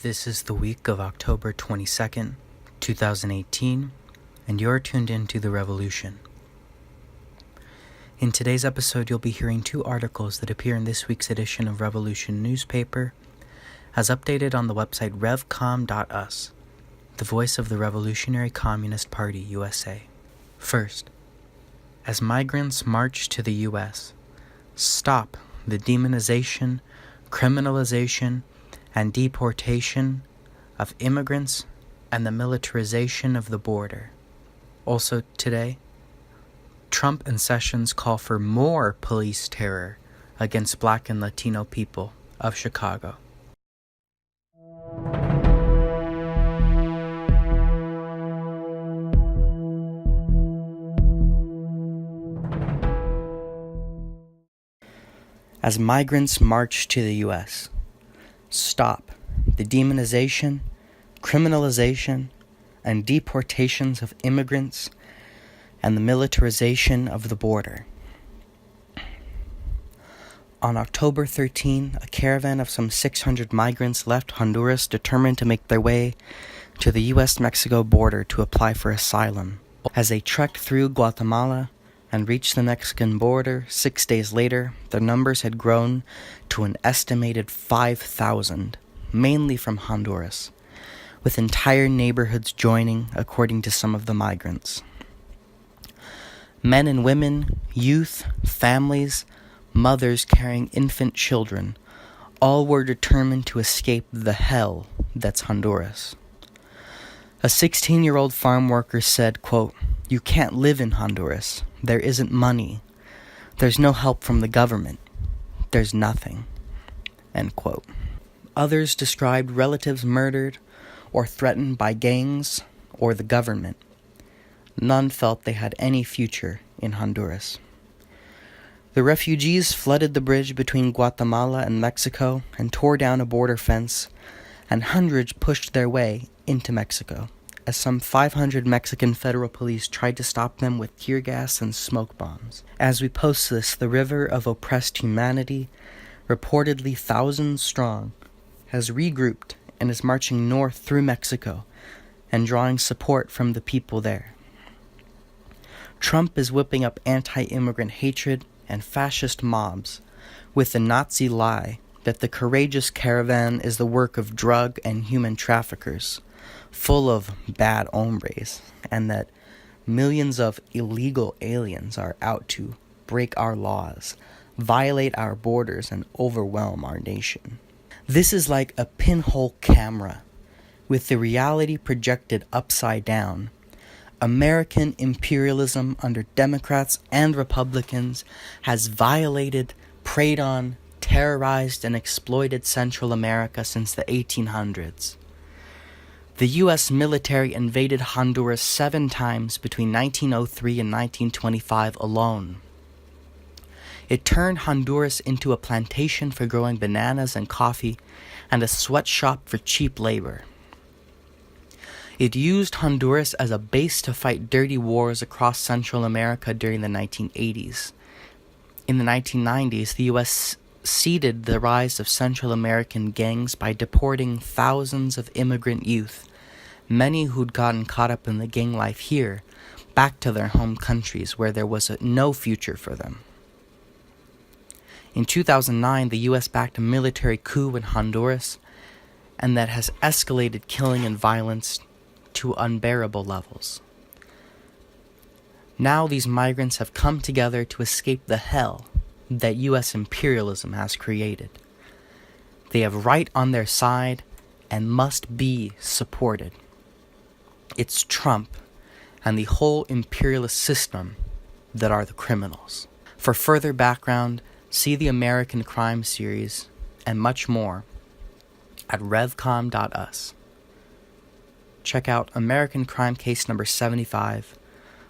This is the week of October 22nd, 2018, and you're tuned in to The Revolution. In today's episode, you'll be hearing two articles that appear in this week's edition of Revolution newspaper, as updated on the website REVCOM.us, the voice of the Revolutionary Communist Party, USA. First, as migrants march to the U.S., stop the demonization, criminalization, and deportation of immigrants and the militarization of the border. Also today, Trump and Sessions call for more police terror against Black and Latino people of Chicago. As migrants march to the U.S., stop the demonization, criminalization, and deportations of immigrants and the militarization of the border. On October 13, a caravan of some 600 migrants left Honduras determined to make their way to the U.S.-Mexico border to apply for asylum. As they trekked through Guatemala and reached the Mexican border 6 days later, their numbers had grown to an estimated 5,000, mainly from Honduras, with entire neighborhoods joining, according to some of the migrants. Men and women, youth, families, mothers carrying infant children, all were determined to escape the hell that's Honduras. A 16-year-old farm worker said, quote, "You can't live in Honduras. There isn't money. There's no help from the government. There's nothing." End quote. Others described relatives murdered or threatened by gangs or the government. None felt they had any future in Honduras. The refugees flooded the bridge between Guatemala and Mexico and tore down a border fence, and hundreds pushed their way into Mexico, as some 500 Mexican federal police tried to stop them with tear gas and smoke bombs. As we post this, the river of oppressed humanity, reportedly thousands strong, has regrouped and is marching north through Mexico and drawing support from the people there. Trump is whipping up anti-immigrant hatred and fascist mobs with the Nazi lie that the courageous caravan is the work of drug and human traffickers, full of bad hombres, and that millions of illegal aliens are out to break our laws, violate our borders, and overwhelm our nation. This is like a pinhole camera with the reality projected upside down. American imperialism under Democrats and Republicans has violated, preyed on, terrorized, and exploited Central America since the 1800s. The U.S. military invaded Honduras 7 times between 1903 and 1925 alone. It turned Honduras into a plantation for growing bananas and coffee and a sweatshop for cheap labor. It used Honduras as a base to fight dirty wars across Central America during the 1980s. In the 1990s, the U.S. seeded the rise of Central American gangs by deporting thousands of immigrant youth, many who'd gotten caught up in the gang life here, back to their home countries where there was no future for them. In 2009, the U.S. backed a military coup in Honduras, and that has escalated killing and violence to unbearable levels. Now these migrants have come together to escape the hell that U.S. imperialism has created. They have right on their side and must be supported. It's Trump and the whole imperialist system that are the criminals. For further background, see the American Crime series and much more at REVCOM.us. Check out American Crime Case number 75,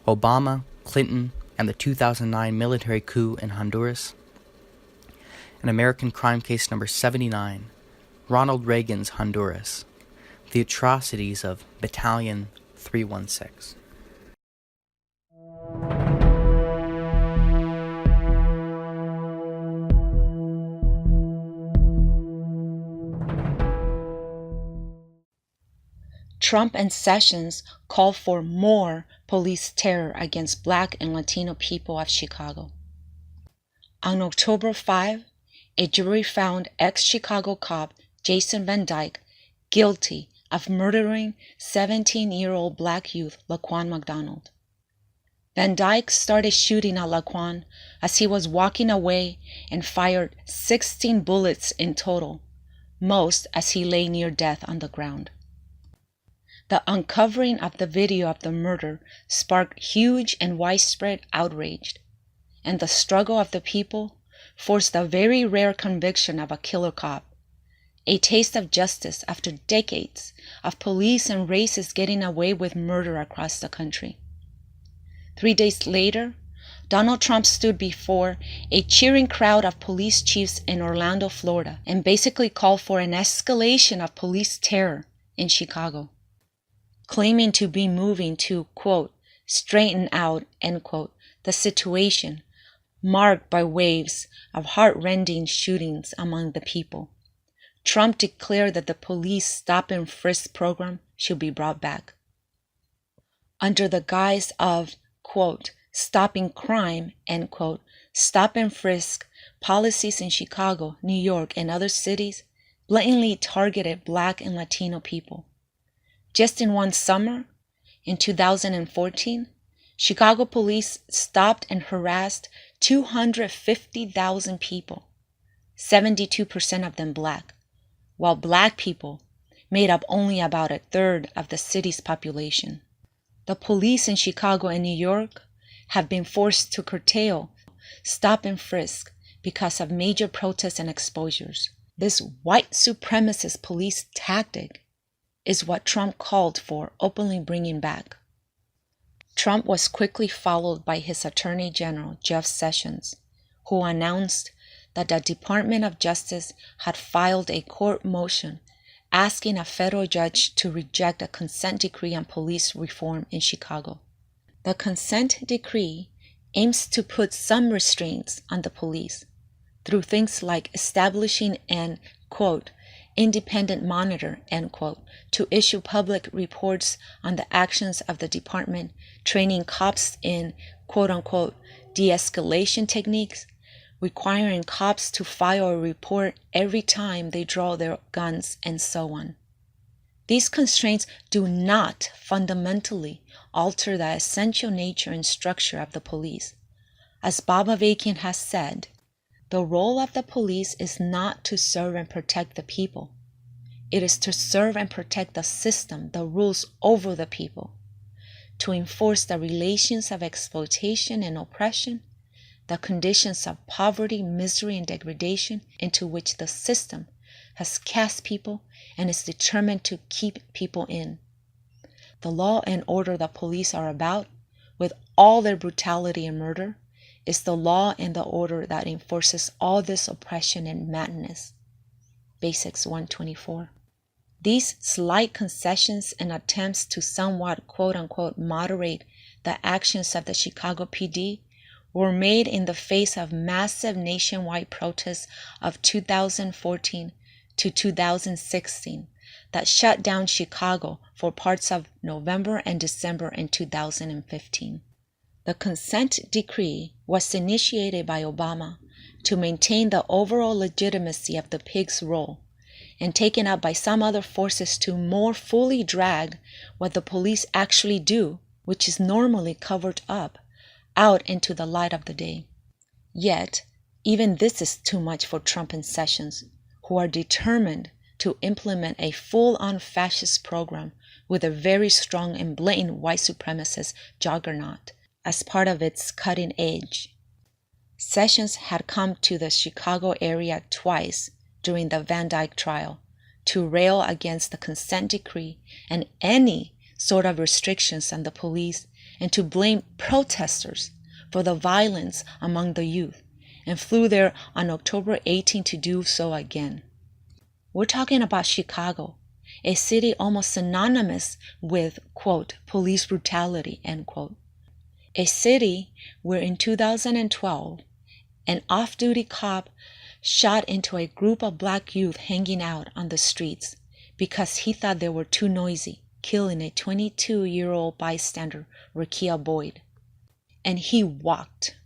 Obama, Clinton, and the 2009 military coup in Honduras, and American Crime Case number 79, Ronald Reagan's Honduras, the atrocities of Battalion 316. Trump and Sessions called for more police terror against Black and Latino people of Chicago. On October 5, a jury found ex-Chicago cop Jason Van Dyke guilty of murdering 17-year-old Black youth Laquan McDonald. Van Dyke started shooting at Laquan as he was walking away and fired 16 bullets in total, most as he lay near death on the ground. The uncovering of the video of the murder sparked huge and widespread outrage, and the struggle of the people forced the very rare conviction of a killer cop, a taste of justice after decades of police and racists getting away with murder across the country. 3 days later, Donald Trump stood before a cheering crowd of police chiefs in Orlando, Florida, and basically called for an escalation of police terror in Chicago, claiming to be moving to, quote, straighten out, end quote, the situation marked by waves of heart-rending shootings among the people. Trump declared that the police stop and frisk program should be brought back. Under the guise of, quote, stopping crime, end quote, stop and frisk policies in Chicago, New York, and other cities blatantly targeted Black and Latino people. Just in one summer, in 2014, Chicago police stopped and harassed 250,000 people, 72% of them Black, while Black people made up only about a third of the city's population. The police in Chicago and New York have been forced to curtail stop and frisk because of major protests and exposures. This white supremacist police tactic is what Trump called for openly bringing back. Trump was quickly followed by his Attorney General, Jeff Sessions, who announced that the Department of Justice had filed a court motion asking a federal judge to reject a consent decree on police reform in Chicago. The consent decree aims to put some restraints on the police through things like establishing an, quote, independent monitor, end quote, to issue public reports on the actions of the department, training cops in, quote unquote, de-escalation techniques, requiring cops to file a report every time they draw their guns, and so on. These constraints do not fundamentally alter the essential nature and structure of the police. As Bob Avakian has said, the role of the police is not to serve and protect the people. It is to serve and protect the system that rules over the people, to enforce the relations of exploitation and oppression, the conditions of poverty, misery, and degradation into which the system has cast people and is determined to keep people in. The law and order the police are about, with all their brutality and murder, is the law and the order that enforces all this oppression and madness. Basics 124. These slight concessions and attempts to somewhat quote-unquote moderate the actions of the Chicago PD were made in the face of massive nationwide protests of 2014 to 2016 that shut down Chicago for parts of November and December in 2015. The consent decree was initiated by Obama to maintain the overall legitimacy of the pig's role and taken up by some other forces to more fully drag what the police actually do, which is normally covered up, out into the light of the day. Yet, even this is too much for Trump and Sessions, who are determined to implement a full-on fascist program with a very strong and blatant white supremacist juggernaut as part of its cutting edge. Sessions had come to the Chicago area twice during the Van Dyke trial to rail against the consent decree and any sort of restrictions on the police, and to blame protesters for the violence among the youth, and flew there on October 18 to do so again. We're talking about Chicago, a city almost synonymous with, quote, police brutality, end quote. A city where in 2012, an off-duty cop shot into a group of Black youth hanging out on the streets because he thought they were too noisy, killing a 22-year-old bystander, Rakia Boyd. And he walked.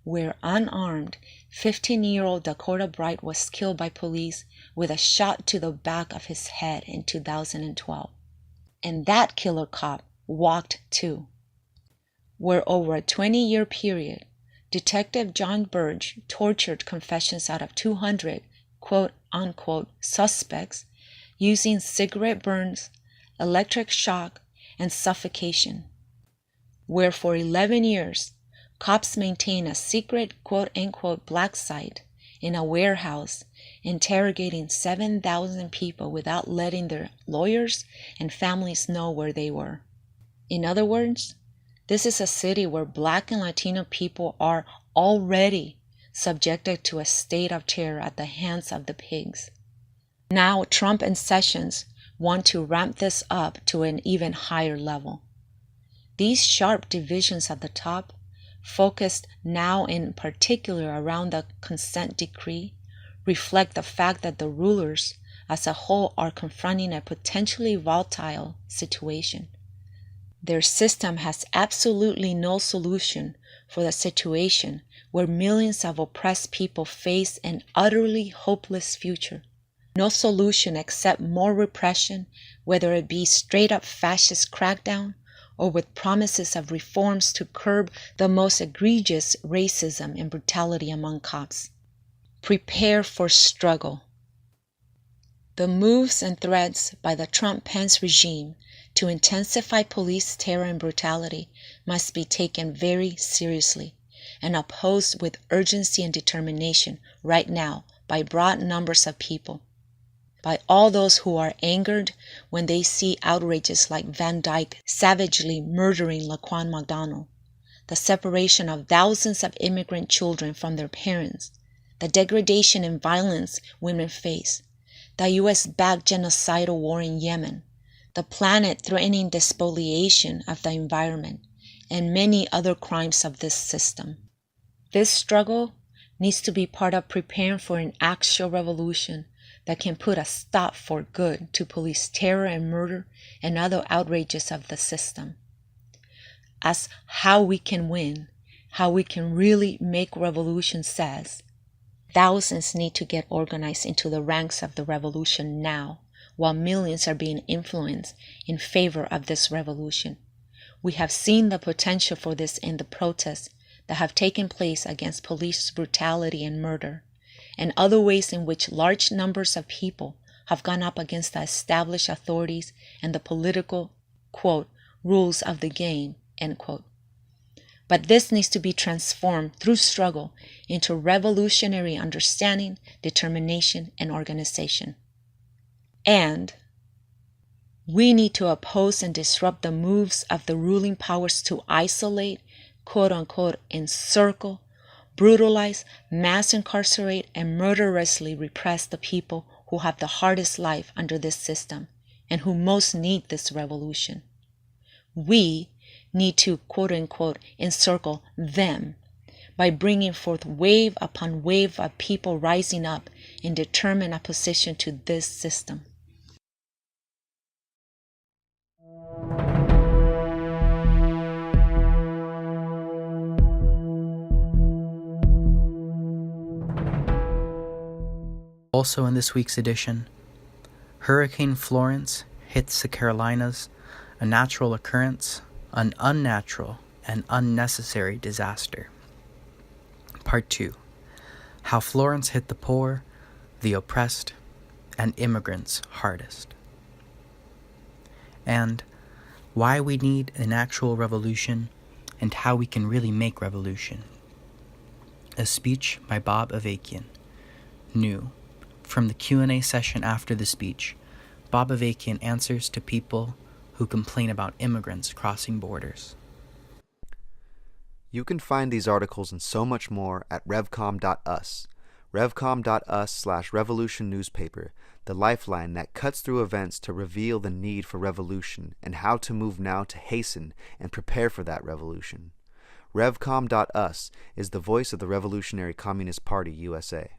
Where unarmed, 15-year-old Dakota Bright was killed by police with a shot to the back of his head in 2012. And that killer cop walked too. Where over a 20-year period, Detective John Burge tortured confessions out of 200 quote-unquote suspects using cigarette burns, electric shock, and suffocation. Where for 11 years, cops maintained a secret quote-unquote black site in a warehouse, interrogating 7,000 people without letting their lawyers and families know where they were. In other words, this is a city where Black and Latino people are already subjected to a state of terror at the hands of the pigs. Now Trump and Sessions want to ramp this up to an even higher level. These sharp divisions at the top, focused now in particular around the consent decree, reflect the fact that the rulers as a whole are confronting a potentially volatile situation. Their system has absolutely no solution for the situation where millions of oppressed people face an utterly hopeless future. No solution except more repression, whether it be straight-up fascist crackdown or with promises of reforms to curb the most egregious racism and brutality among cops. Prepare for struggle. The moves and threats by the Trump-Pence regime to intensify police terror and brutality must be taken very seriously and opposed with urgency and determination right now by broad numbers of people. By all those who are angered when they see outrages like Van Dyke savagely murdering Laquan McDonald, the separation of thousands of immigrant children from their parents, the degradation and violence women face, the U.S.-backed genocidal war in Yemen, the planet-threatening despoliation of the environment, and many other crimes of this system. This struggle needs to be part of preparing for an actual revolution that can put a stop for good to police terror and murder and other outrages of the system. As How We Can Win, How We Can Really Make Revolution says, thousands need to get organized into the ranks of the revolution now, while millions are being influenced in favor of this revolution. We have seen the potential for this in the protests that have taken place against police brutality and murder, and other ways in which large numbers of people have gone up against the established authorities and the political, quote, rules of the game, end quote. But this needs to be transformed through struggle into revolutionary understanding, determination, and organization. And we need to oppose and disrupt the moves of the ruling powers to isolate, quote-unquote, encircle, brutalize, mass incarcerate, and murderously repress the people who have the hardest life under this system and who most need this revolution. We need to, quote-unquote, encircle them by bringing forth wave upon wave of people rising up in determined opposition to this system. Also in this week's edition, Hurricane Florence hits the Carolinas, a natural occurrence, an unnatural and unnecessary disaster. Part 2. How Florence hit the poor, the oppressed, and immigrants hardest. And why we need an actual revolution and how we can really make revolution. A speech by Bob Avakian. New. From the Q&A session after the speech, Bob Avakian answers to people who complain about immigrants crossing borders. You can find these articles and so much more at revcom.us. revcom.us/revolution newspaper, the lifeline that cuts through events to reveal the need for revolution and how to move now to hasten and prepare for that revolution. Revcom.us is the voice of the Revolutionary Communist Party USA.